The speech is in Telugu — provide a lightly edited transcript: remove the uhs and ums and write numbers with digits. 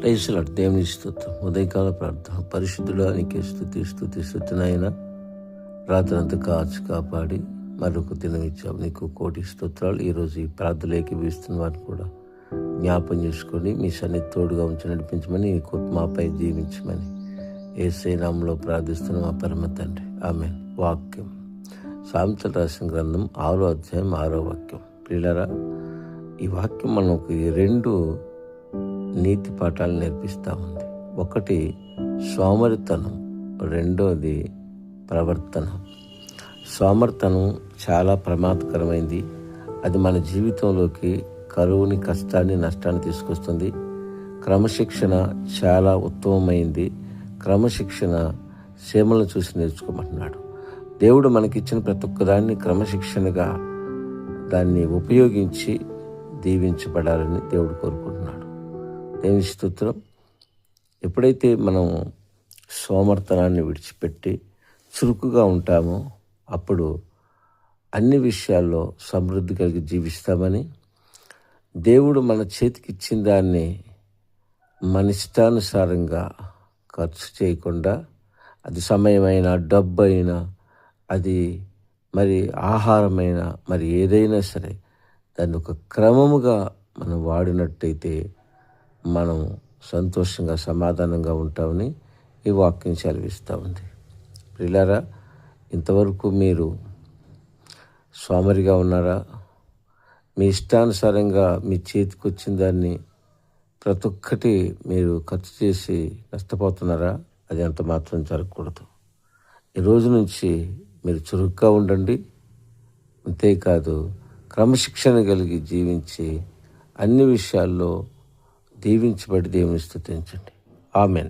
Praise lord. దేవుని స్తోత్రం. ఉదయకాల ప్రార్థన. పరిశుద్ధుడా నీకే స్తుతి నాయన. రాత్రంతా కాపాడి మరొక దినం ఇచ్చావు. నీకు కోటి స్తోత్రాలు. ఈరోజు ఈ ప్రార్థనలు ఏకీభవిస్తున్న వారిని కూడా జ్ఞాపం చేసుకొని మీ సన్నిధి తోడుగా ఉంచి నడిపించమని, ఈ మాపై జీవించమని యేసయ్య నామములో ప్రార్థిస్తున్న మా పరమ తండ్రి. ఆమేన్. వాక్యం సామెతలు రాసిన గ్రంథం 6వ అధ్యాయం 6వ వాక్యం. ప్రియులారా, ఈ వాక్యం మనకు 2 నీతి పాఠాలు నేర్పిస్తూ ఉంది. ఒకటి సోమరితనం, రెండోది ప్రవర్తన. సోమరితనం చాలా ప్రమాదకరమైంది. అది మన జీవితంలోకి కరువుని, కష్టాన్ని, నష్టాన్ని తీసుకొస్తుంది. క్రమశిక్షణ చాలా ఉత్తమమైంది. క్రమశిక్షణ సీమలను చూసి నేర్చుకోమంటున్నాడు. దేవుడు మనకిచ్చిన ప్రతి ఒక్కదాన్ని క్రమశిక్షణగా దాన్ని ఉపయోగించి దీవించబడాలని దేవుడు కోరుకుంటున్నాడు. దేవుని స్తోత్రం. ఎప్పుడైతే మనం సోమర్తనాన్ని విడిచిపెట్టి చురుకుగా ఉంటామో అప్పుడు అన్ని విషయాల్లో సమృద్ధి కలిగి జీవిస్తామని, దేవుడు మన చేతికి ఇచ్చిన దాన్ని మన ఇష్టానుసారంగా ఖర్చు చేయకుండా, అది సమయమైనా, డబ్బు అయినా, అది మరి ఆహారమైనా, మరి ఏదైనా సరే దాన్ని ఒక క్రమముగా మనం వాడినట్టయితే మనం సంతోషంగా, సమాధానంగా ఉంటామని ఈ వాక్యం సెలవిస్తూ ఉంది. ప్రియులారా, ఇంతవరకు మీరు సోమరిగా ఉన్నారా? మీ ఇష్టానుసారంగా మీ చేతికి వచ్చిన దాన్ని ప్రతి ఒక్కటి మీరు ఖర్చు చేసి నష్టపోతున్నారా? అది అంత మాత్రం జరగకూడదు. ఈ రోజు నుంచి మీరు చురుగ్గా ఉండండి. అంతేకాదు, క్రమశిక్షణ కలిగి జీవించి అన్ని విషయాల్లో దీవించబడి దేవుని స్తుతించండి. ఆమెన్.